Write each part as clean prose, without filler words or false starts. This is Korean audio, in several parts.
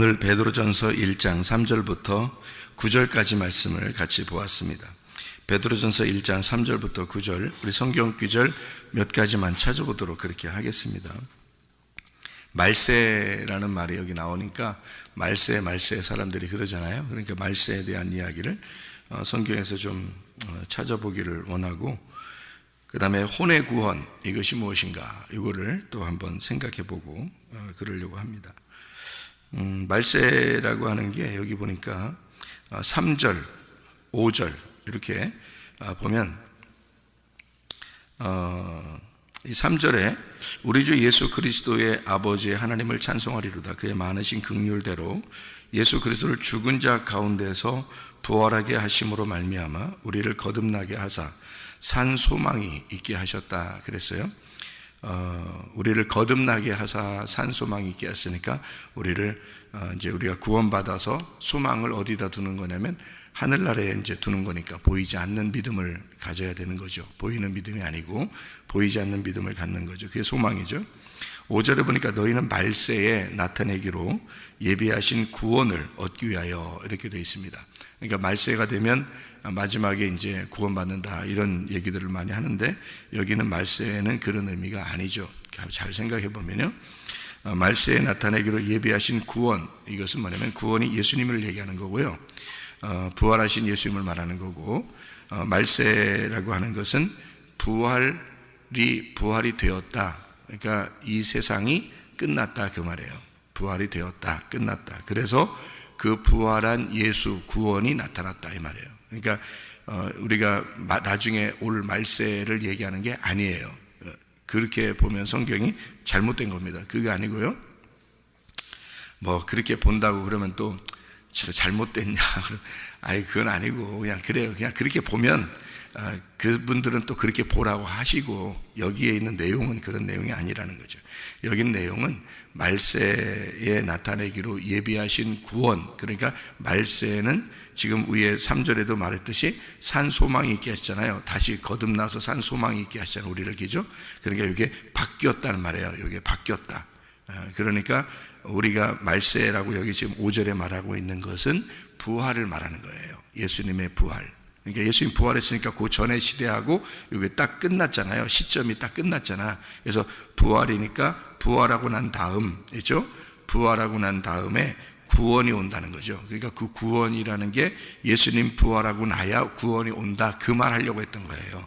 오늘 베드로전서 1장 3절부터 9절까지 말씀을 같이 보았습니다. 베드로전서 1장 3절부터 9절, 우리 성경 구절 몇 가지만 찾아보도록 그렇게 하겠습니다. 말세라는 말이 여기 나오니까 말세 사람들이 그러잖아요. 그러니까 말세에 대한 이야기를 성경에서 좀 찾아보기를 원하고, 그 다음에 혼의 구원, 이것이 무엇인가, 이거를 또 한번 생각해보고 그러려고 합니다. 말세라고 하는 게 여기 보니까 3절, 5절 이렇게 보면 이 3절에 우리 주 예수 그리스도의 아버지 하나님을 찬송하리로다. 그의 많으신 긍휼대로 예수 그리스도를 죽은 자 가운데서 부활하게 하심으로 말미암아 우리를 거듭나게 하사 산 소망이 있게 하셨다 그랬어요. 우리를 거듭나게 하사 산 소망이 있게 했으니까 이제 우리가 구원받아서 소망을 어디다 두는 거냐면 하늘나라에 이제 두는 거니까 보이지 않는 믿음을 가져야 되는 거죠. 보이는 믿음이 아니고 보이지 않는 믿음을 갖는 거죠. 그게 소망이죠. 5절에 보니까 너희는 말세에 나타내기로 예비하신 구원을 얻기 위하여 이렇게 되어 있습니다. 그러니까 말세가 되면 마지막에 이제 구원받는다 이런 얘기들을 많이 하는데, 여기는 말세에는 그런 의미가 아니죠. 잘 생각해 보면요, 말세에 나타내기로 예비하신 구원, 이것은 뭐냐면 구원이 예수님을 얘기하는 거고요, 부활하신 예수님을 말하는 거고, 말세라고 하는 것은 부활이 되었다. 그러니까 이 세상이 끝났다 그 말이에요. 부활이 되었다, 끝났다. 그래서 그 부활한 예수 구원이 나타났다 이 말이에요. 그러니까 우리가 나중에 올 말세를 얘기하는 게 아니에요. 그렇게 보면 성경이 잘못된 겁니다. 그게 아니고요, 뭐 그렇게 본다고 그러면 또 잘못됐냐, 아니 그건 아니고 그냥 그래요. 그냥 그렇게 보면 그분들은 또 그렇게 보라고 하시고, 여기에 있는 내용은 그런 내용이 아니라는 거죠. 여기 내용은 말세에 나타내기로 예비하신 구원, 그러니까 말세는 지금 위에 3절에도 말했듯이 산 소망이 있게 하셨잖아요. 다시 거듭나서 산 소망이 있게 하시잖아요, 우리를. 기죠. 그러니까 이게 바뀌었다는 말이에요. 이게 바뀌었다. 그러니까 우리가 말세라고 여기 지금 5절에 말하고 있는 것은 부활을 말하는 거예요. 예수님의 부활. 그러니까 예수님 부활했으니까 그 전의 시대하고 이게 딱 끝났잖아요. 시점이 딱 끝났잖아. 그래서 부활이니까 부활하고 난 다음, 그렇죠? 부활하고 난 다음에 구원이 온다는 거죠. 그러니까 그 구원이라는 게 예수님 부활하고 나야 구원이 온다, 그 말 하려고 했던 거예요.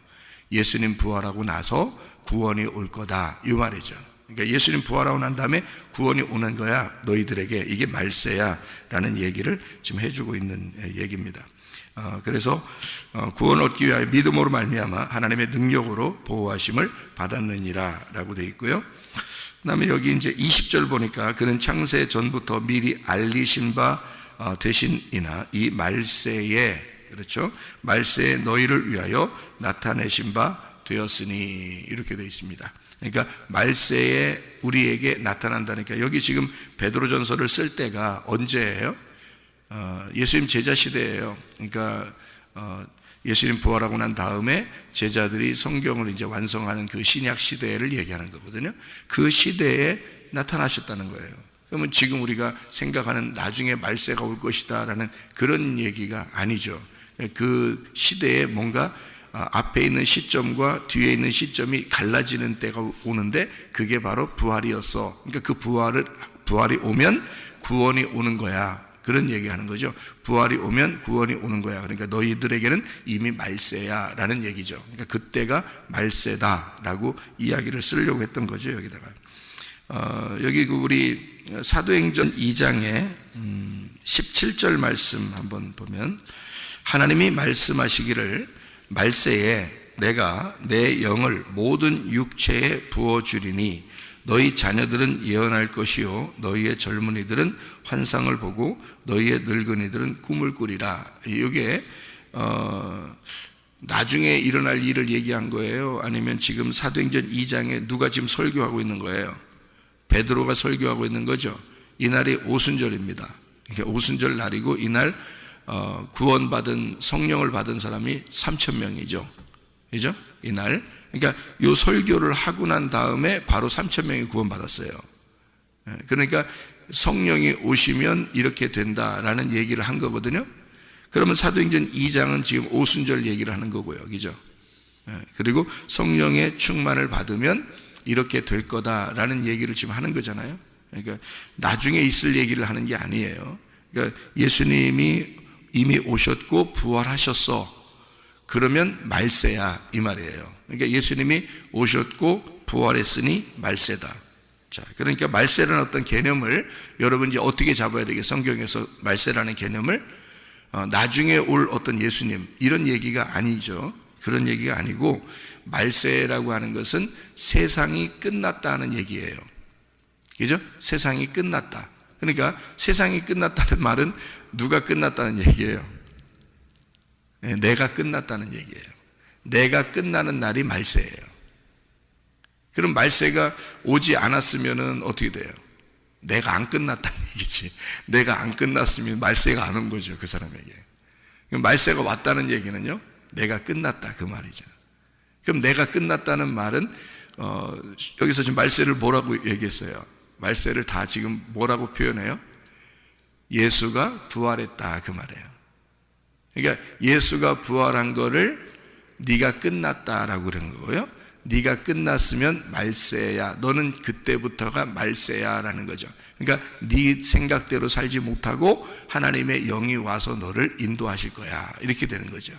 예수님 부활하고 나서 구원이 올 거다, 이 말이죠. 그러니까 예수님 부활하고 난 다음에 구원이 오는 거야, 너희들에게. 이게 말세야 라는 얘기를 지금 해주고 있는 얘기입니다. 그래서 구원을 얻기 위하여 믿음으로 말미암아 하나님의 능력으로 보호하심을 받았느니라 라고 되어 있고요. 그 다음에 여기 이제 20절 보니까 그는 창세 전부터 미리 알리신 바 되신이나 이 말세에, 그렇죠, 말세에 너희를 위하여 나타내신 바 되었으니, 이렇게 되어 있습니다. 그러니까 말세에 우리에게 나타난다니까. 여기 지금 베드로전서를 쓸 때가 언제예요? 예수님 제자 시대예요. 그러니까 예수님 부활하고 난 다음에 제자들이 성경을 이제 완성하는 그 신약 시대를 얘기하는 거거든요. 그 시대에 나타나셨다는 거예요. 그러면 지금 우리가 생각하는 나중에 말세가 올 것이다 라는 그런 얘기가 아니죠. 그 시대에 뭔가 앞에 있는 시점과 뒤에 있는 시점이 갈라지는 때가 오는데, 그게 바로 부활이었어. 그러니까 그 부활이 오면 구원이 오는 거야, 그런 얘기하는 거죠. 부활이 오면 구원이 오는 거야. 그러니까 너희들에게는 이미 말세야 라는 얘기죠. 그러니까 그때가 말세다라고 이야기를 쓰려고 했던 거죠, 여기다가. 여기 우리 사도행전 2장의 17절 말씀 한번 보면, 하나님이 말씀하시기를 말세에 내가 내 영을 모든 육체에 부어주리니 너희 자녀들은 예언할 것이요 너희의 젊은이들은 환상을 보고 너희의 늙은이들은 꿈을 꾸리라. 이게 나중에 일어날 일을 얘기한 거예요? 아니면 지금 사도행전 2장에 누가 지금 설교하고 있는 거예요? 베드로가 설교하고 있는 거죠. 이날이 오순절입니다. 오순절 날이고 이날 구원받은, 성령을 받은 사람이 3,000명이죠. 그죠? 이날. 그러니까 이 설교를 하고 난 다음에 바로 3,000명이 구원받았어요. 그러니까 성령이 오시면 이렇게 된다라는 얘기를 한 거거든요. 그러면 사도행전 2장은 지금 오순절 얘기를 하는 거고요. 그죠? 그리고 성령의 충만을 받으면 이렇게 될 거다라는 얘기를 지금 하는 거잖아요. 그러니까 나중에 있을 얘기를 하는 게 아니에요. 그러니까 예수님이 이미 오셨고 부활하셨어. 그러면 말세야 이 말이에요. 그러니까 예수님이 오셨고 부활했으니 말세다. 자, 그러니까 말세라는 어떤 개념을 여러분 이제 어떻게 잡아야 되겠어요? 성경에서 말세라는 개념을 나중에 올 어떤 예수님 이런 얘기가 아니죠. 그런 얘기가 아니고 말세라고 하는 것은 세상이 끝났다는 얘기예요. 그죠? 세상이 끝났다. 그러니까 세상이 끝났다는 말은 누가 끝났다는 얘기예요? 내가 끝났다는 얘기예요. 내가 끝나는 날이 말세예요. 그럼 말세가 오지 않았으면 어떻게 돼요? 내가 안 끝났다는 얘기지. 내가 안 끝났으면 말세가 안 온 거죠, 그 사람에게. 그럼 말세가 왔다는 얘기는요, 내가 끝났다 그 말이죠. 그럼 내가 끝났다는 말은 여기서 지금 말세를 뭐라고 얘기했어요? 말세를 다 지금 뭐라고 표현해요? 예수가 부활했다 그 말이에요. 그러니까 예수가 부활한 거를 네가 끝났다라고 그런 거고요. 네가 끝났으면 말세야. 너는 그때부터가 말세야라는 거죠. 그러니까 네 생각대로 살지 못하고 하나님의 영이 와서 너를 인도하실 거야. 이렇게 되는 거죠.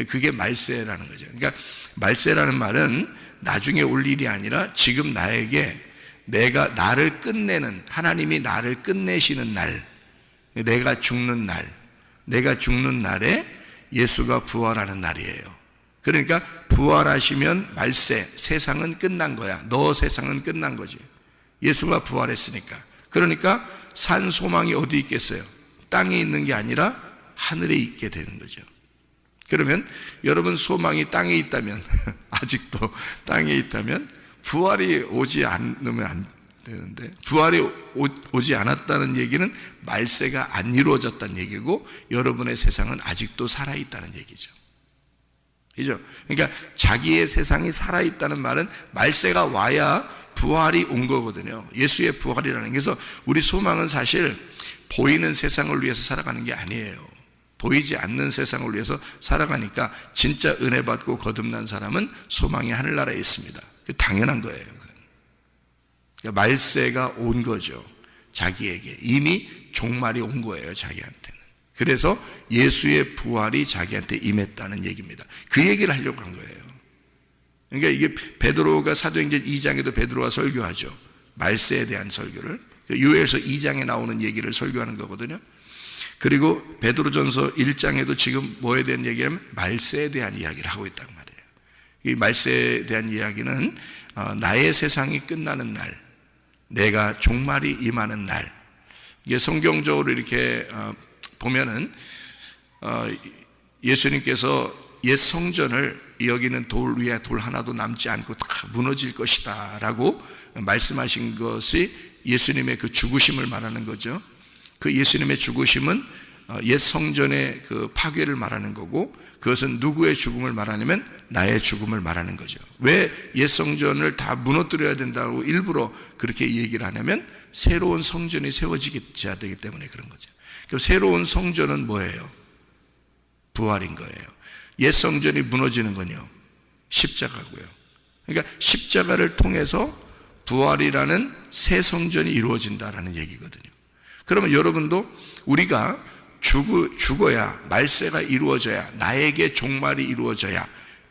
그게 말세라는 거죠. 그러니까 말세라는 말은 나중에 올 일이 아니라 지금 나에게 내가 나를 끝내는, 하나님이 나를 끝내시는 날, 내가 죽는 날에 예수가 부활하는 날이에요. 그러니까 부활하시면 말세, 세상은 끝난 거야. 너 세상은 끝난 거지. 예수가 부활했으니까. 그러니까 산 소망이 어디 있겠어요? 땅에 있는 게 아니라 하늘에 있게 되는 거죠. 그러면 여러분 소망이 땅에 있다면 아직도 땅에 있다면 부활이 오지 않으면 안 되는데, 부활이 오지 않았다는 얘기는 말세가 안 이루어졌다는 얘기고 여러분의 세상은 아직도 살아있다는 얘기죠. 그죠? 그러니까 자기의 세상이 살아있다는 말은 말세가 와야 부활이 온 거거든요. 예수의 부활이라는 게. 그래서 우리 소망은 사실 보이는 세상을 위해서 살아가는 게 아니에요. 보이지 않는 세상을 위해서 살아가니까 진짜 은혜 받고 거듭난 사람은 소망이 하늘나라에 있습니다. 당연한 거예요. 그러니까 말세가 온 거죠. 자기에게 이미 종말이 온 거예요. 자기한테는. 그래서 예수의 부활이 자기한테 임했다는 얘기입니다. 그 얘기를 하려고 한 거예요. 그러니까 이게 베드로가 사도행전 2장에도 베드로가 설교하죠. 말세에 대한 설교를. 요엘서 2장에 나오는 얘기를 설교하는 거거든요. 그리고 베드로전서 1장에도 지금 뭐에 대한 얘기냐면 말세에 대한 이야기를 하고 있단 말이에요. 이 말세에 대한 이야기는 나의 세상이 끝나는 날, 내가 종말이 임하는 날. 이게 성경적으로 이렇게 보면은 예수님께서 옛 성전을 여기는 돌 위에 돌 하나도 남지 않고 다 무너질 것이다 라고 말씀하신 것이 예수님의 그 죽으심을 말하는 거죠. 그 예수님의 죽으심은 옛 성전의 그 파괴를 말하는 거고, 그것은 누구의 죽음을 말하냐면 나의 죽음을 말하는 거죠. 왜 옛 성전을 다 무너뜨려야 된다고 일부러 그렇게 얘기를 하냐면 새로운 성전이 세워지게 되기 때문에 그런 거죠. 그럼 새로운 성전은 뭐예요? 부활인 거예요. 옛 성전이 무너지는 건요, 십자가고요. 그러니까 십자가를 통해서 부활이라는 새 성전이 이루어진다라는 얘기거든요. 그러면 여러분도 우리가 죽어야, 말세가 이루어져야, 나에게 종말이 이루어져야,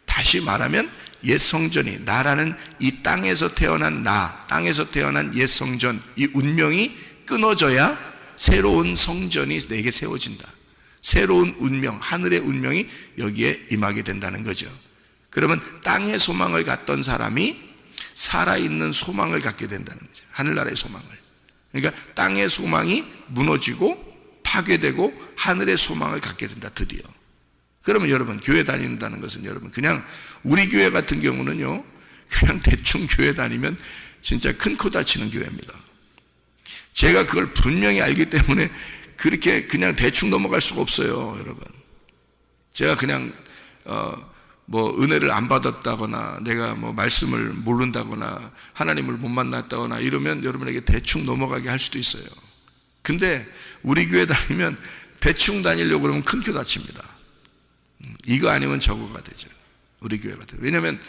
다시 말하면 옛 성전이, 나라는 이 땅에서 태어난 땅에서 태어난 옛 성전, 이 운명이 끊어져야 새로운 성전이 내게 세워진다. 새로운 운명, 하늘의 운명이 여기에 임하게 된다는 거죠. 그러면 땅의 소망을 갖던 사람이 살아있는 소망을 갖게 된다는 거죠. 하늘나라의 소망을. 그러니까 땅의 소망이 무너지고 파괴되고 하늘의 소망을 갖게 된다, 드디어. 그러면 여러분, 교회 다닌다는 것은 여러분, 그냥 우리 교회 같은 경우는요, 그냥 대충 교회 다니면 진짜 큰 코 다치는 교회입니다. 제가 그걸 분명히 알기 때문에 그렇게 그냥 대충 넘어갈 수가 없어요, 여러분. 제가 그냥 은혜를 안 받았다거나 내가 말씀을 모른다거나 하나님을 못 만났다거나 이러면 여러분에게 대충 넘어가게 할 수도 있어요. 근데 우리 교회 다니면 대충 다니려고 그러면 큰 교 다칩니다. 이거 아니면 저거가 되죠. 우리 교회 같은. 왜냐하면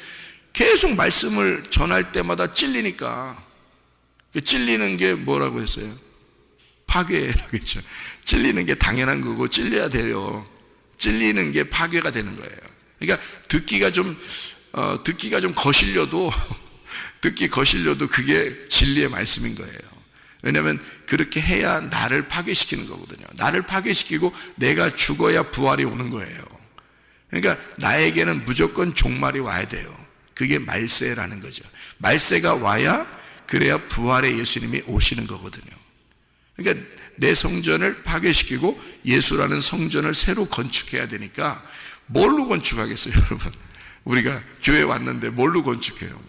계속 말씀을 전할 때마다 찔리니까. 찔리는 게 뭐라고 했어요? 파괴라겠죠. 찔리는 게 당연한 거고 찔려야 돼요. 찔리는 게 파괴가 되는 거예요. 그러니까 듣기가 좀 거실려도 듣기 거실려도 그게 진리의 말씀인 거예요. 왜냐하면 그렇게 해야 나를 파괴시키는 거거든요. 나를 파괴시키고 내가 죽어야 부활이 오는 거예요. 그러니까 나에게는 무조건 종말이 와야 돼요. 그게 말세라는 거죠. 말세가 와야 그래야 부활의 예수님이 오시는 거거든요. 그러니까 내 성전을 파괴시키고 예수라는 성전을 새로 건축해야 되니까 뭘로 건축하겠어요, 여러분? 우리가 교회 왔는데 뭘로 건축해요?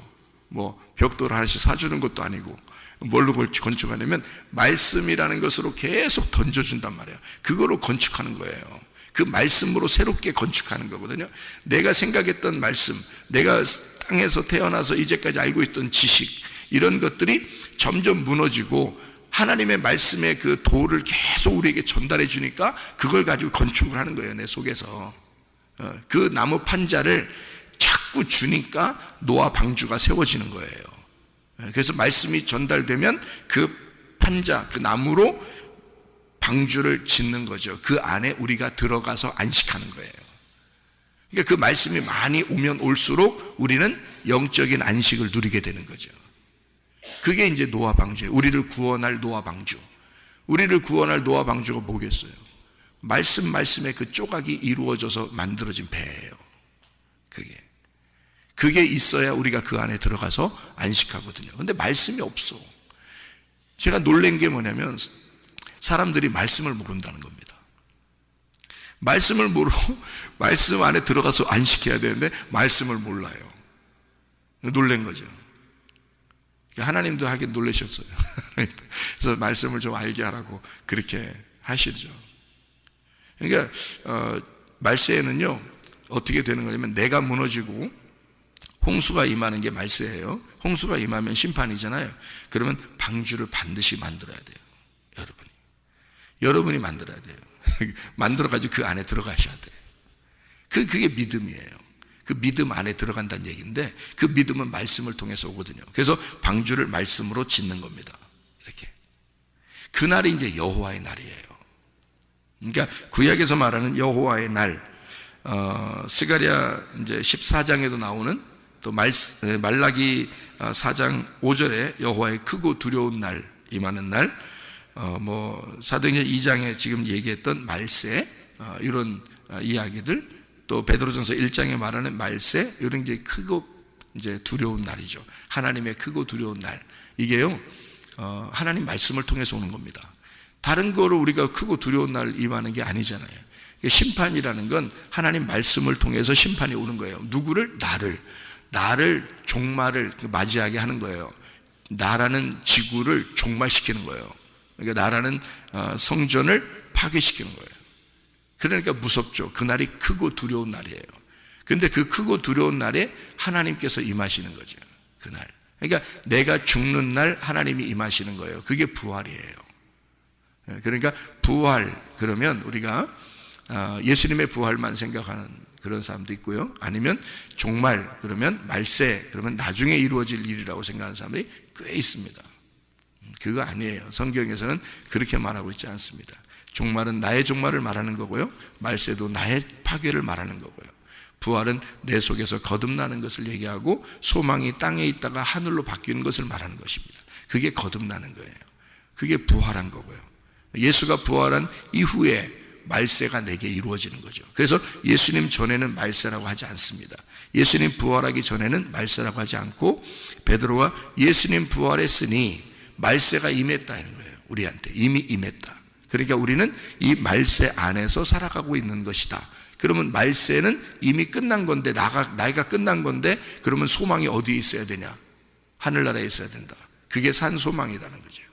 뭐 벽돌 하나씩 사주는 것도 아니고 뭘로 건축하냐면 말씀이라는 것으로 계속 던져준단 말이에요. 그거로 건축하는 거예요. 그 말씀으로 새롭게 건축하는 거거든요. 내가 생각했던 말씀, 내가 땅에서 태어나서 이제까지 알고 있던 지식, 이런 것들이 점점 무너지고 하나님의 말씀의 그 도를 계속 우리에게 전달해 주니까 그걸 가지고 건축을 하는 거예요, 내 속에서. 그 나무 판자를 자꾸 주니까 노아 방주가 세워지는 거예요. 그래서 말씀이 전달되면 그 판자, 그 나무로 방주를 짓는 거죠. 그 안에 우리가 들어가서 안식하는 거예요. 그러니까 그 말씀이 많이 오면 올수록 우리는 영적인 안식을 누리게 되는 거죠. 그게 이제 노아 방주예요. 우리를 구원할 노아 방주. 우리를 구원할 노아 방주가 뭐겠어요? 말씀에 그 조각이 이루어져서 만들어진 배예요. 그게 있어야 우리가 그 안에 들어가서 안식하거든요. 근데 말씀이 없어. 제가 놀란 게 뭐냐면 사람들이 말씀을 모른다는 겁니다. 말씀을 모르고 말씀 안에 들어가서 안식해야 되는데 말씀을 몰라요. 놀란 거죠. 하나님도 하긴 놀라셨어요. 그래서 말씀을 좀 알게 하라고 그렇게 하시죠. 그러니까 말세에는요 어떻게 되는 거냐면 내가 무너지고 홍수가 임하는 게 말세예요. 홍수가 임하면 심판이잖아요. 그러면 방주를 반드시 만들어야 돼요. 여러분이 만들어야 돼요. 만들어가지고 그 안에 들어가셔야 돼요. 그게 믿음이에요. 그 믿음 안에 들어간다는 얘기인데 그 믿음은 말씀을 통해서 오거든요. 그래서 방주를 말씀으로 짓는 겁니다. 이렇게. 그날이 이제 여호와의 날이에요. 그러니까 구약에서 말하는 여호와의 날, 스가랴 이제 14장에도 나오는 또 말라기 4장 5절에 여호와의 크고 두려운 날, 임하는 날, 사도행전 2장에 지금 얘기했던 말세, 이런 이야기들, 또 베드로전서 1장에 말하는 말세, 이런 게 크고 이제 두려운 날이죠. 하나님의 크고 두려운 날. 이게요, 하나님 말씀을 통해서 오는 겁니다. 다른 거로 우리가 크고 두려운 날 임하는 게 아니잖아요. 심판이라는 건 하나님 말씀을 통해서 심판이 오는 거예요. 누구를? 나를 종말을 맞이하게 하는 거예요. 나라는 지구를 종말시키는 거예요. 그러니까 나라는 성전을 파괴시키는 거예요. 그러니까 무섭죠. 그날이 크고 두려운 날이에요. 그런데 그 크고 두려운 날에 하나님께서 임하시는 거죠. 그날. 그러니까 내가 죽는 날 하나님이 임하시는 거예요. 그게 부활이에요. 그러니까 부활, 그러면 우리가 예수님의 부활만 생각하는 그런 사람도 있고요. 아니면 종말, 그러면 말세, 그러면 나중에 이루어질 일이라고 생각하는 사람들이 꽤 있습니다. 그거 아니에요. 성경에서는 그렇게 말하고 있지 않습니다. 종말은 나의 종말을 말하는 거고요. 말세도 나의 파괴를 말하는 거고요. 부활은 내 속에서 거듭나는 것을 얘기하고 소망이 땅에 있다가 하늘로 바뀌는 것을 말하는 것입니다. 그게 거듭나는 거예요. 그게 부활한 거고요. 예수가 부활한 이후에 말세가 내게 이루어지는 거죠. 그래서 예수님 전에는 말세라고 하지 않습니다. 예수님 부활하기 전에는 말세라고 하지 않고 베드로가 예수님 부활했으니 말세가 임했다는 거예요. 우리한테 이미 임했다. 그러니까 우리는 이 말세 안에서 살아가고 있는 것이다. 그러면 말세는 이미 끝난 건데 나이가 끝난 건데 그러면 소망이 어디에 있어야 되냐? 하늘나라에 있어야 된다. 그게 산 소망이라는 거죠.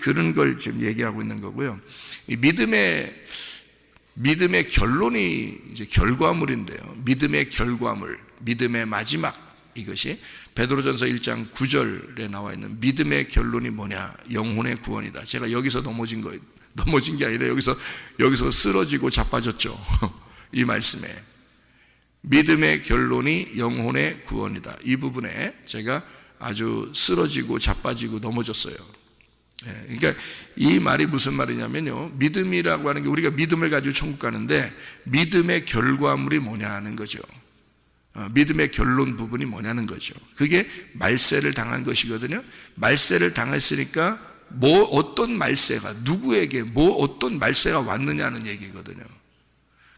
그런 걸 지금 얘기하고 있는 거고요. 이 믿음의 결론이 이제 결과물인데요. 믿음의 결과물, 믿음의 마지막, 이것이 베드로전서 1장 9절에 나와 있는 믿음의 결론이 뭐냐? 영혼의 구원이다. 제가 여기서 넘어진 게 아니라 여기서 쓰러지고 자빠졌죠. 이 말씀에 믿음의 결론이 영혼의 구원이다. 이 부분에 제가 아주 쓰러지고 자빠지고 넘어졌어요. 그러니까 이 말이 무슨 말이냐면요, 믿음이라고 하는 게 우리가 믿음을 가지고 천국 가는데 믿음의 결과물이 뭐냐는 거죠. 믿음의 결론 부분이 뭐냐는 거죠. 그게 말세를 당한 것이거든요. 말세를 당했으니까 어떤 말세가 누구에게 어떤 말세가 왔느냐는 얘기거든요.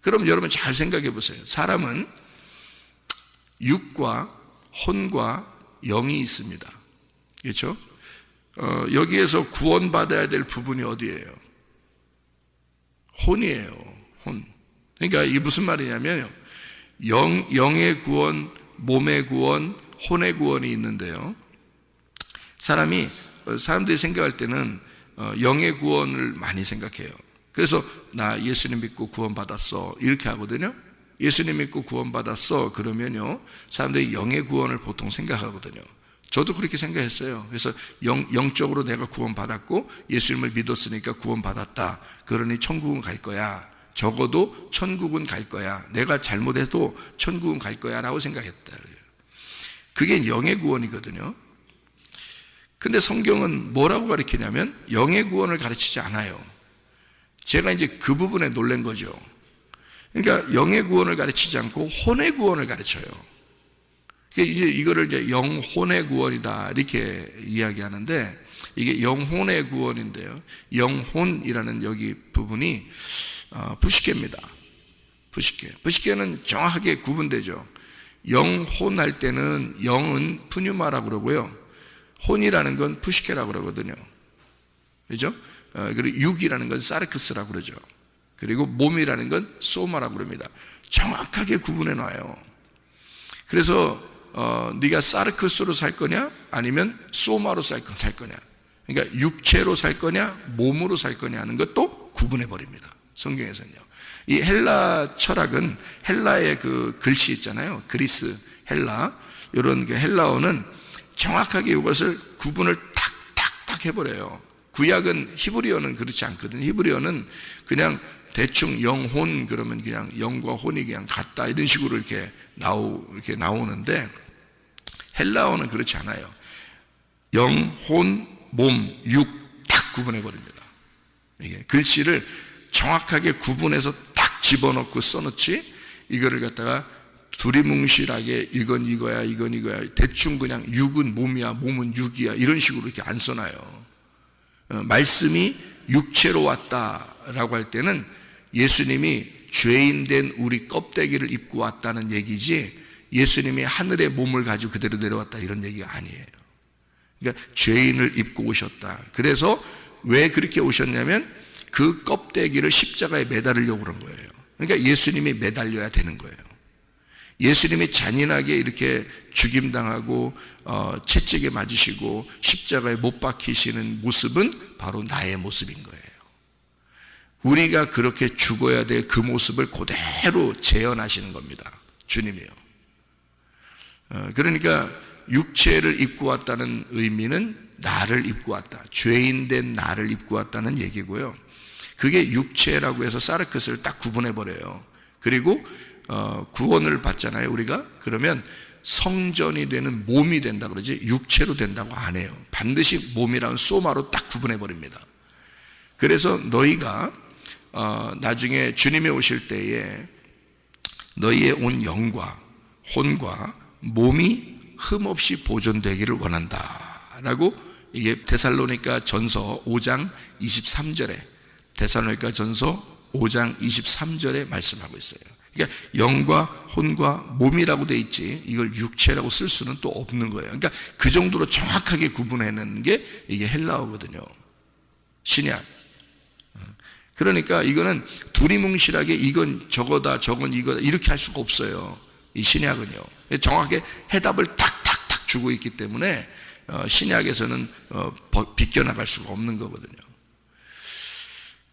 그럼 여러분 잘 생각해 보세요. 사람은 육과 혼과 영이 있습니다. 그렇죠? 여기에서 구원받아야 될 부분이 어디예요? 혼이에요. 혼. 그러니까 이게 무슨 말이냐면요, 영의 구원, 몸의 구원, 혼의 구원이 있는데요, 사람들이 생각할 때는 영의 구원을 많이 생각해요. 그래서 나 예수님 믿고 구원받았어 이렇게 하거든요. 예수님 믿고 구원받았어 그러면요, 사람들이 영의 구원을 보통 생각하거든요. 저도 그렇게 생각했어요. 그래서 영적으로 내가 구원받았고 예수님을 믿었으니까 구원받았다, 그러니 천국은 갈 거야, 적어도 천국은 갈 거야, 내가 잘못해도 천국은 갈 거야 라고 생각했다. 그게 영의 구원이거든요. 근데 성경은 뭐라고 가르치냐면 영의 구원을 가르치지 않아요. 제가 이제 그 부분에 놀란 거죠. 그러니까 영의 구원을 가르치지 않고 혼의 구원을 가르쳐요. 이제 이거를 이제 영혼의 구원이다 이렇게 이야기하는데, 이게 영혼의 구원인데요, 영혼이라는 여기 부분이 부식계입니다. 부식계는 정확하게 구분되죠. 영혼할 때는 영은 푸뉴마라고 그러고요, 혼이라는 건 푸시케라고 그러거든요. 그죠? 그리고 육이라는 건 사르크스라고 그러죠. 그리고 몸이라는 건 소마라고 그럽니다. 정확하게 구분해 놔요. 그래서 네가 사르크스로 살 거냐 아니면 소마로 살 거냐, 그러니까 육체로 살 거냐 몸으로 살 거냐 하는 것도 구분해 버립니다. 성경에서는요. 이 헬라 철학은 헬라의 그 글씨 있잖아요. 그리스, 헬라, 이런 그 헬라어는 정확하게 이것을 구분을 탁탁탁 해버려요. 구약은 히브리어는 그렇지 않거든요. 히브리어는 그냥 대충 영혼 그러면 그냥 영과 혼이 그냥 같다 이런 식으로 이렇게 나오는데, 헬라어는 그렇지 않아요. 영, 혼, 몸, 육 딱 구분해 버립니다. 이게 글씨를 정확하게 구분해서 딱 집어넣고 써놓지, 이거를 갖다가 두리뭉실하게 이건 이거야 이건 이거야 대충 그냥 육은 몸이야 몸은 육이야 이런 식으로 이렇게 안 써놔요. 말씀이 육체로 왔다라고 할 때는 예수님이 죄인된 우리 껍데기를 입고 왔다는 얘기지, 예수님이 하늘의 몸을 가지고 그대로 내려왔다 이런 얘기가 아니에요. 그러니까 죄인을 입고 오셨다. 그래서 왜 그렇게 오셨냐면 그 껍데기를 십자가에 매달으려고 그런 거예요. 그러니까 예수님이 매달려야 되는 거예요. 예수님이 잔인하게 이렇게 죽임당하고 채찍에 맞으시고 십자가에 못 박히시는 모습은 바로 나의 모습인 거예요. 우리가 그렇게 죽어야 될 그 모습을 그대로 재현하시는 겁니다. 주님이요. 그러니까 육체를 입고 왔다는 의미는 나를 입고 왔다, 죄인된 나를 입고 왔다는 얘기고요. 그게 육체라고 해서 사르크스를 딱 구분해 버려요. 그리고 구원을 받잖아요 우리가. 그러면 성전이 되는 몸이 된다 그러지 육체로 된다고 안 해요. 반드시 몸이라는 소마로 딱 구분해 버립니다. 그래서 너희가 나중에 주님이 오실 때에 너희의 온 영과 혼과 몸이 흠없이 보존되기를 원한다 라고, 이게 데살로니가 전서 5장 23절에 데살로니가 전서 5장 23절에 말씀하고 있어요. 그러니까 영과 혼과 몸이라고 돼 있지 이걸 육체라고 쓸 수는 또 없는 거예요. 그러니까 그 정도로 정확하게 구분해내는 게 이게 헬라어거든요. 신약. 그러니까 이거는 두리뭉실하게 이건 저거다 저건 이거다 이렇게 할 수가 없어요. 이 신약은요. 정확하게 해답을 탁탁탁 주고 있기 때문에 신약에서는 비껴나갈 수가 없는 거거든요.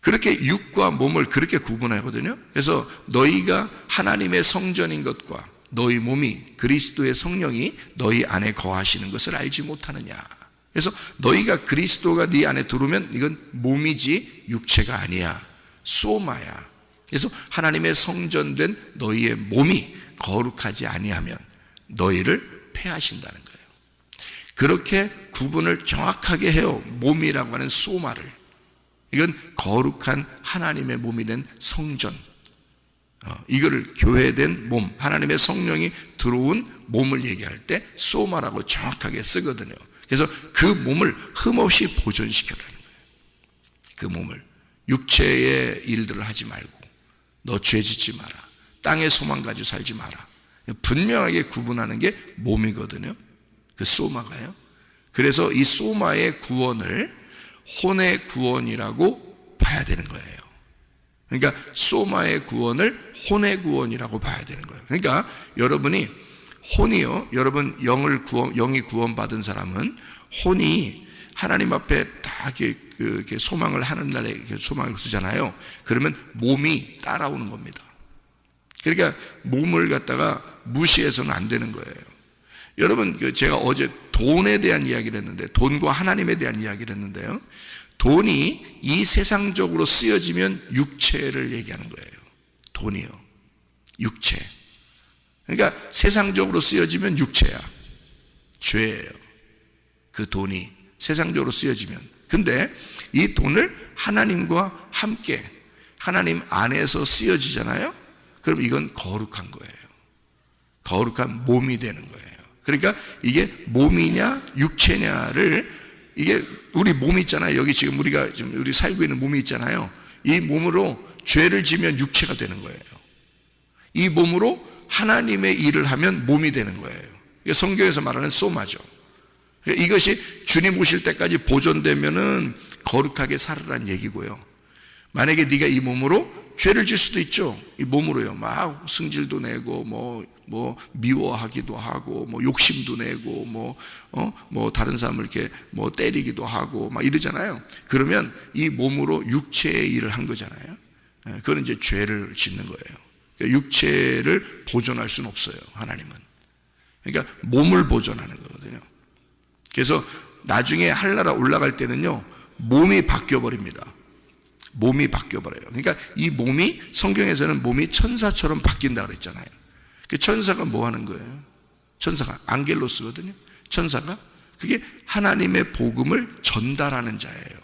그렇게 육과 몸을 그렇게 구분하거든요. 그래서 너희가 하나님의 성전인 것과 너희 몸이 그리스도의 성령이 너희 안에 거하시는 것을 알지 못하느냐. 그래서 너희가 그리스도가 네 안에 들어오면 이건 몸이지 육체가 아니야. 소마야. 그래서 하나님의 성전된 너희의 몸이 거룩하지 아니하면 너희를 폐하신다는 거예요. 그렇게 구분을 정확하게 해요. 몸이라고 하는 소마를. 이건 거룩한 하나님의 몸이 된 성전, 이거를 교회된 몸, 하나님의 성령이 들어온 몸을 얘기할 때 소마라고 정확하게 쓰거든요. 그래서 그 몸을 흠없이 보존시켜라는 거예요. 그 몸을 육체의 일들을 하지 말고, 너 죄짓지 마라, 땅의 소망 가지고 살지 마라, 분명하게 구분하는 게 몸이거든요. 그 소마가요. 그래서 이 소마의 구원을 혼의 구원이라고 봐야 되는 거예요. 그러니까 소마의 구원을 혼의 구원이라고 봐야 되는 거예요. 그러니까 여러분이 혼이요, 여러분 영이 구원받은 사람은 혼이 하나님 앞에 다 이렇게 소망을 하는 날에 소망을 쓰잖아요. 그러면 몸이 따라오는 겁니다. 그러니까 몸을 갖다가 무시해서는 안 되는 거예요. 여러분, 제가 어제 돈에 대한 이야기를 했는데, 돈과 하나님에 대한 이야기를 했는데요, 돈이 이 세상적으로 쓰여지면 육체를 얘기하는 거예요. 돈이요, 육체. 그러니까 세상적으로 쓰여지면 육체야, 죄예요. 그 돈이 세상적으로 쓰여지면. 근데 이 돈을 하나님과 함께 하나님 안에서 쓰여지잖아요. 그럼 이건 거룩한 거예요. 거룩한 몸이 되는 거예요. 그러니까 이게 몸이냐 육체냐를, 이게 우리 몸이 있잖아요. 여기 지금 우리 살고 있는 몸이 있잖아요. 이 몸으로 죄를 지면 육체가 되는 거예요. 이 몸으로 하나님의 일을 하면 몸이 되는 거예요. 이게 성경에서 말하는 소마죠. 이것이 주님 오실 때까지 보존되면은 거룩하게 살으라는 얘기고요. 만약에 네가 이 몸으로 죄를 질 수도 있죠. 이 몸으로요. 막 승질도 내고 뭐 미워하기도 하고 뭐 욕심도 내고 뭐 다른 사람을 이렇게 뭐 때리기도 하고 막 이러잖아요. 그러면 이 몸으로 육체의 일을 한 거잖아요. 그건 이제 죄를 짓는 거예요. 그러니까 육체를 보존할 수는 없어요, 하나님은. 그러니까 몸을 보존하는 거거든요. 그래서 나중에 하늘나라 올라갈 때는요, 몸이 바뀌어 버립니다. 몸이 바뀌어 버려요. 그러니까 이 몸이, 성경에서는 몸이 천사처럼 바뀐다 그랬잖아요. 그 천사가 뭐 하는 거예요? 천사가 앙겔로스거든요. 천사가 그게 하나님의 복음을 전달하는 자예요.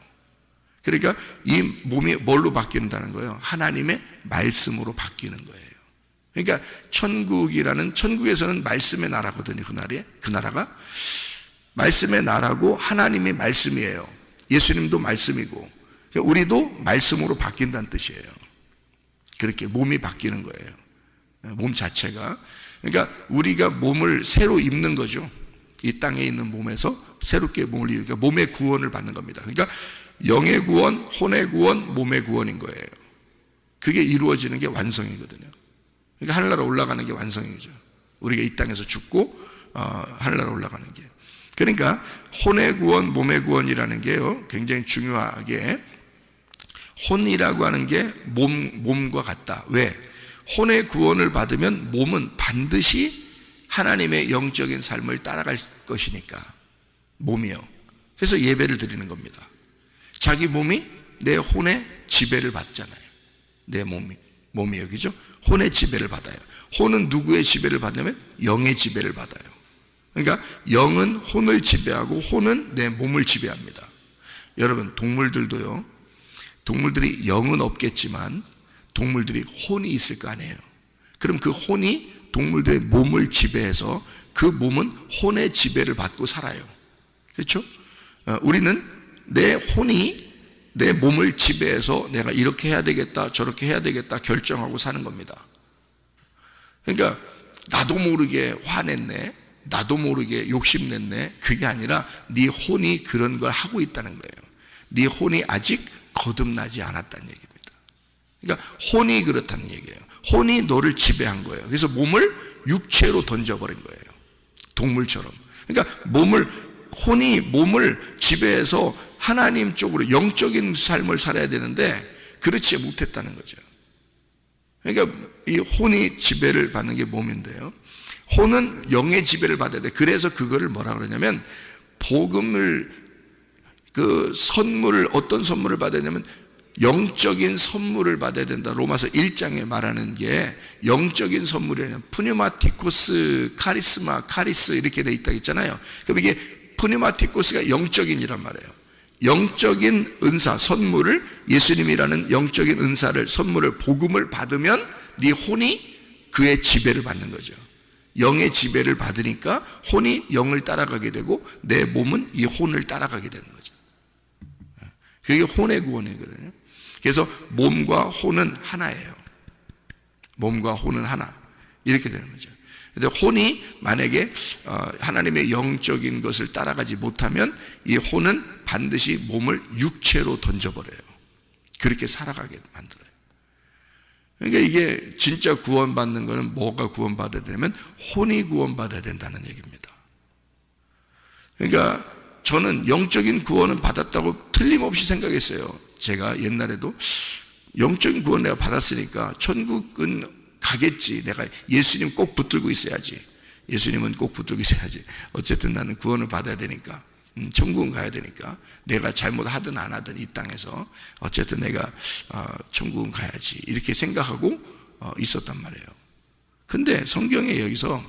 그러니까 이 몸이 뭘로 바뀐다는 거예요? 하나님의 말씀으로 바뀌는 거예요. 그러니까 천국에서는 말씀의 나라거든요. 그 나라가 말씀의 나라고 하나님의 말씀이에요. 예수님도 말씀이고 우리도 말씀으로 바뀐다는 뜻이에요. 그렇게 몸이 바뀌는 거예요. 몸 자체가. 그러니까 우리가 몸을 새로 입는 거죠. 이 땅에 있는 몸에서 새롭게 몸을 입으니까 몸의 구원을 받는 겁니다. 그러니까 영의 구원, 혼의 구원, 몸의 구원인 거예요. 그게 이루어지는 게 완성이거든요. 그러니까 하늘나라 올라가는 게 완성이죠. 우리가 이 땅에서 죽고 하늘나라 올라가는 게. 그러니까 혼의 구원, 몸의 구원이라는 게요, 굉장히 중요하게, 혼이라고 하는 게 몸과 같다. 왜? 혼의 구원을 받으면 몸은 반드시 하나님의 영적인 삶을 따라갈 것이니까. 몸이요. 그래서 예배를 드리는 겁니다. 자기 몸이 내 혼의 지배를 받잖아요. 내 몸이요. 그죠? 혼의 지배를 받아요. 혼은 누구의 지배를 받냐면 영의 지배를 받아요. 그러니까 영은 혼을 지배하고 혼은 내 몸을 지배합니다. 여러분, 동물들도요, 동물들이 영은 없겠지만 동물들이 혼이 있을 거 아니에요. 그럼 그 혼이 동물들의 몸을 지배해서 그 몸은 혼의 지배를 받고 살아요. 그렇죠? 우리는 내 혼이 내 몸을 지배해서 내가 이렇게 해야 되겠다, 저렇게 해야 되겠다 결정하고 사는 겁니다. 그러니까 나도 모르게 화냈네, 나도 모르게 욕심냈네, 그게 아니라 네 혼이 그런 걸 하고 있다는 거예요. 네 혼이 아직 거듭나지 않았다는 얘기입니다. 그러니까 혼이 그렇다는 얘기예요. 혼이 너를 지배한 거예요. 그래서 몸을 육체로 던져버린 거예요. 동물처럼. 그러니까 혼이 몸을 지배해서 하나님 쪽으로 영적인 삶을 살아야 되는데 그렇지 못했다는 거죠. 그러니까 이 혼이 지배를 받는 게 몸인데요, 혼은 영의 지배를 받아야 돼. 그래서 그거를 뭐라 그러냐면, 복음을, 그 선물을, 어떤 선물을 받아야 되냐면 영적인 선물을 받아야 된다. 로마서 1장에 말하는 게 영적인 선물이에요. 푸뉴마티코스, 카리스마, 카리스 이렇게 돼 있다 했잖아요. 그럼 이게 푸뉴마티코스가 영적인이란 말이에요. 영적인 은사, 선물을, 예수님이라는 영적인 은사를, 선물을, 복음을 받으면 네 혼이 그의 지배를 받는 거죠. 영의 지배를 받으니까 혼이 영을 따라가게 되고 내 몸은 이 혼을 따라가게 되는 거죠. 그게 혼의 구원이거든요. 그래서 몸과 혼은 하나예요. 몸과 혼은 하나, 이렇게 되는 거죠. 근데 혼이 만약에 하나님의 영적인 것을 따라가지 못하면 이 혼은 반드시 몸을 육체로 던져버려요. 그렇게 살아가게 만들어요. 그러니까 이게 진짜 구원받는 거는 뭐가 구원받아야 되냐면 혼이 구원받아야 된다는 얘기입니다. 그러니까 저는 영적인 구원은 받았다고 틀림없이 생각했어요. 제가 옛날에도 영적인 구원 내가 받았으니까 천국은 가겠지, 내가 예수님 꼭 붙들고 있어야지, 예수님은 꼭 붙들고 있어야지, 어쨌든 나는 구원을 받아야 되니까, 천국은 가야 되니까, 내가 잘못하든 안 하든 이 땅에서 어쨌든 내가 천국은 가야지, 이렇게 생각하고 있었단 말이에요. 근데 성경에 여기서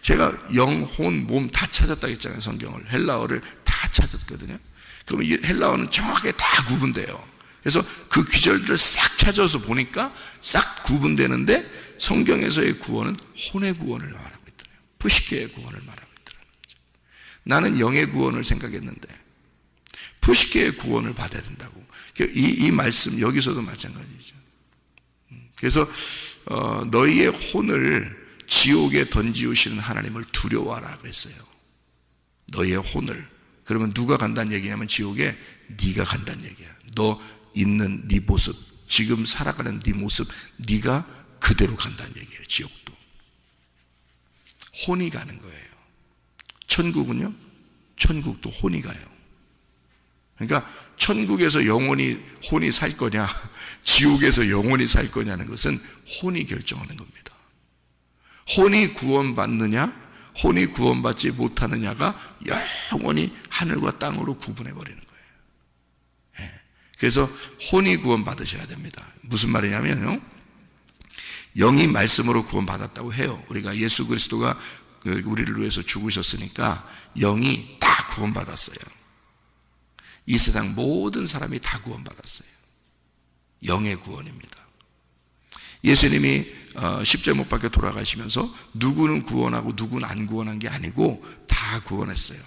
제가 영, 혼, 몸 다 찾았다고 했잖아요. 성경을, 헬라어를 다 찾았거든요. 그러면 이 헬라어는 정확하게 다 구분돼요. 그래서 그 귀절들을 싹 찾아서 보니까 싹 구분되는데, 성경에서의 구원은 혼의 구원을 말하고 있더래요. 푸시케의 구원을 말하고 있더라는 거죠. 나는 영의 구원을 생각했는데 푸시케의 구원을 받아야 된다고. 이 말씀 여기서도 마찬가지죠. 그래서 너희의 혼을 지옥에 던지우시는 하나님을 두려워하라 그랬어요. 너희의 혼을. 그러면 누가 간다는 얘기냐면 지옥에 네가 간다는 얘기야. 너 있는 네 모습, 지금 살아가는 네 모습, 네가 그대로 간다는 얘기예요. 지옥도 혼이 가는 거예요. 천국은요, 천국도 혼이 가요. 그러니까 천국에서 영원히 혼이 살 거냐, 지옥에서 영원히 살 거냐는 것은 혼이 결정하는 겁니다. 혼이 구원받느냐, 혼이 구원받지 못하느냐가 영원히 하늘과 땅으로 구분해 버리는 거예요. 그래서 혼이 구원받으셔야 됩니다. 무슨 말이냐면요, 영이 말씀으로 구원받았다고 해요. 우리가 예수 그리스도가 우리를 위해서 죽으셨으니까 영이 다 구원받았어요. 이 세상 모든 사람이 다 구원받았어요. 영의 구원입니다. 예수님이 십자가 못 박혀 돌아가시면서 누구는 구원하고 누구는 안 구원한 게 아니고 다 구원했어요.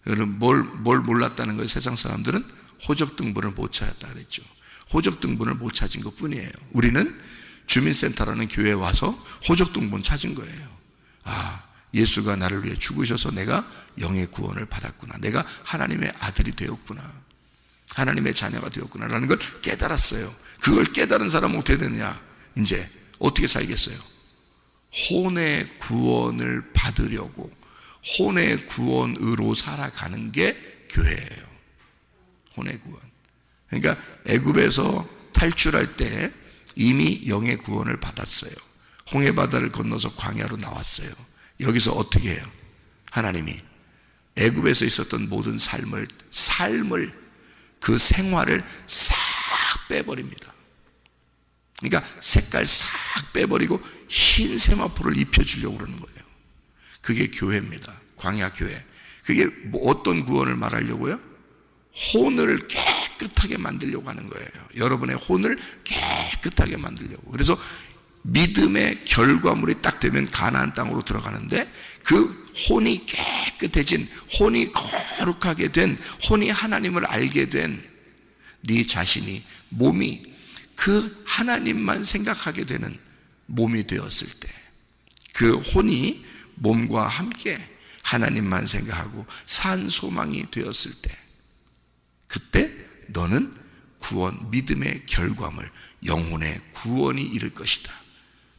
그럼 뭘 몰랐다는 거예요. 세상 사람들은 호적등본을 못 찾았다 그랬죠. 호적등본을 못 찾은 것 뿐이에요. 우리는 주민센터라는 교회에 와서 호적등본 찾은 거예요. 아, 예수가 나를 위해 죽으셔서 내가 영의 구원을 받았구나, 내가 하나님의 아들이 되었구나, 하나님의 자녀가 되었구나 라는 걸 깨달았어요. 그걸 깨달은 사람은 어떻게 되느냐, 이제 어떻게 살겠어요? 혼의 구원을 받으려고 혼의 구원으로 살아가는 게 교회예요. 혼의 구원. 그러니까 애굽에서 탈출할 때 이미 영의 구원을 받았어요. 홍해바다를 건너서 광야로 나왔어요. 여기서 어떻게 해요? 하나님이 애굽에서 있었던 모든 삶을 그 생활을 싹 빼버립니다. 그러니까 색깔 싹 빼버리고 흰 세마포를 입혀주려고 그러는 거예요. 그게 교회입니다. 광야 교회. 그게 뭐 어떤 구원을 말하려고요? 혼을 깨끗하게 만들려고 하는 거예요. 여러분의 혼을 깨끗하게 만들려고. 그래서 믿음의 결과물이 딱 되면 가나안 땅으로 들어가는데, 그 혼이 깨끗해진, 혼이 거룩하게 된, 혼이 하나님을 알게 된 네 자신이, 몸이 그 하나님만 생각하게 되는 몸이 되었을 때, 그 혼이 몸과 함께 하나님만 생각하고 산 소망이 되었을 때, 그때 너는 구원, 믿음의 결과물, 영혼의 구원이 이를 것이다.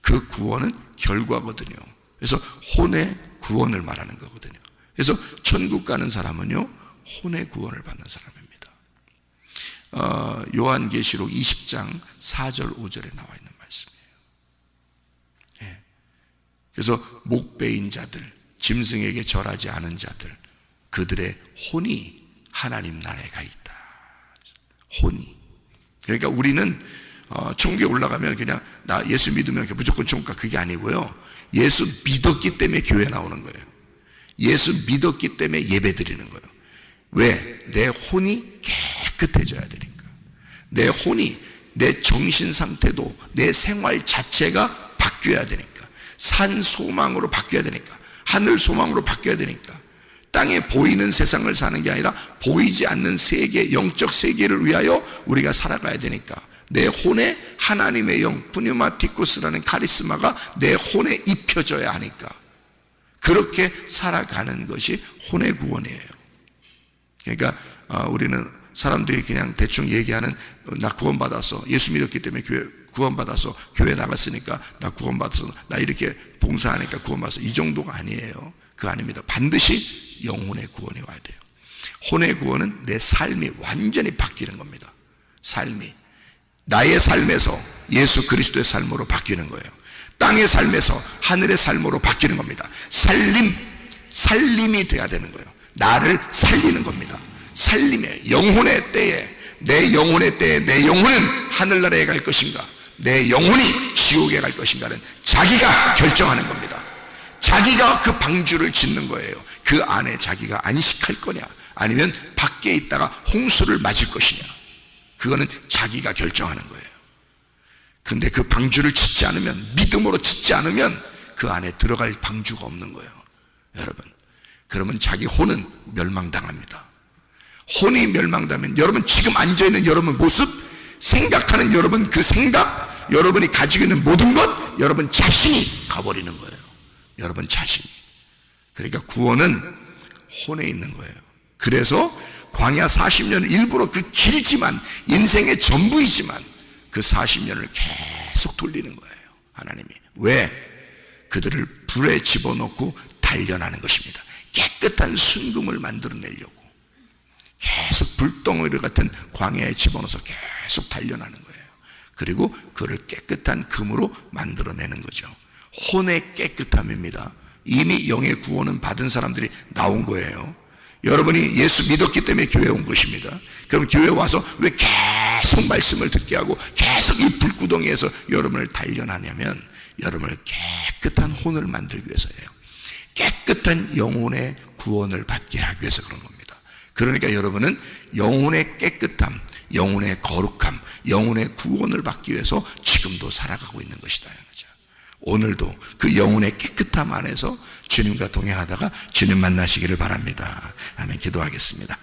그 구원은 결과거든요. 그래서 혼의 구원을 말하는 거거든요. 그래서 천국 가는 사람은요, 혼의 구원을 받는 사람입니다. 요한계시록 20장 4절 5절에 나와 있는 말씀이에요. 그래서 목베인 자들, 짐승에게 절하지 않은 자들, 그들의 혼이 하나님 나라에 가 있다. 혼이. 그러니까 우리는 천국에 올라가면 그냥 나 예수 믿으면 무조건 천국 가, 그게 아니고요, 예수 믿었기 때문에 교회 나오는 거예요. 예수 믿었기 때문에 예배 드리는 거예요. 왜? 내 혼이 깨끗해져야 되니까. 내 혼이, 내 정신 상태도, 내 생활 자체가 바뀌어야 되니까. 산 소망으로 바뀌어야 되니까. 하늘 소망으로 바뀌어야 되니까. 땅에 보이는 세상을 사는 게 아니라 보이지 않는 세계, 영적 세계를 위하여 우리가 살아가야 되니까 내 혼에 하나님의 영, 푸뉴마티쿠스라는 카리스마가 내 혼에 입혀져야 하니까 그렇게 살아가는 것이 혼의 구원이에요. 그러니까 우리는 사람들이 그냥 대충 얘기하는, 나 구원받았어, 예수 믿었기 때문에 교회 구원받아서 교회 나갔으니까 나 구원받아서, 나 이렇게 봉사하니까 구원받았어, 이 정도가 아니에요. 그거 아닙니다. 반드시 영혼의 구원이 와야 돼요. 혼의 구원은 내 삶이 완전히 바뀌는 겁니다. 삶이 나의 삶에서 예수 그리스도의 삶으로 바뀌는 거예요. 땅의 삶에서 하늘의 삶으로 바뀌는 겁니다. 살림이 돼야 되는 거예요. 나를 살리는 겁니다. 살림의 영혼의 때에, 내 영혼의 때에 내 영혼은 하늘나라에 갈 것인가, 내 영혼이 지옥에 갈 것인가는 자기가 결정하는 겁니다. 자기가 그 방주를 짓는 거예요. 그 안에 자기가 안식할 거냐, 아니면 밖에 있다가 홍수를 맞을 것이냐, 그거는 자기가 결정하는 거예요. 근데 그 방주를 짓지 않으면, 믿음으로 짓지 않으면 그 안에 들어갈 방주가 없는 거예요. 여러분, 그러면 자기 혼은 멸망당합니다. 혼이 멸망당하면 여러분 지금 앉아있는 여러분 모습, 생각하는 여러분 그 생각, 여러분이 가지고 있는 모든 것, 여러분 자신이 가버리는 거예요. 여러분 자신이. 그러니까 구원은 혼에 있는 거예요. 그래서 광야 40년을 일부러, 그 길지만 인생의 전부이지만 그 40년을 계속 돌리는 거예요. 하나님이. 왜? 그들을 불에 집어넣고 단련하는 것입니다. 깨끗한 순금을 만들어내려고 계속 불덩어리 같은 광야에 집어넣어서 계속 단련하는 거예요. 그리고 그를 깨끗한 금으로 만들어내는 거죠. 혼의 깨끗함입니다. 이미 영의 구원은 받은 사람들이 나온 거예요. 여러분이 예수 믿었기 때문에 교회에 온 것입니다. 그럼 교회에 와서 왜 계속 말씀을 듣게 하고 계속 이 불구덩이에서 여러분을 단련하냐면, 여러분을 깨끗한 혼을 만들기 위해서예요. 깨끗한 영혼의 구원을 받게 하기 위해서 그런 겁니다. 그러니까 여러분은 영혼의 깨끗함, 영혼의 거룩함, 영혼의 구원을 받기 위해서 지금도 살아가고 있는 것이다. 오늘도 그 영혼의 깨끗함 안에서 주님과 동행하다가 주님 만나시기를 바랍니다. 아멘. 기도하겠습니다.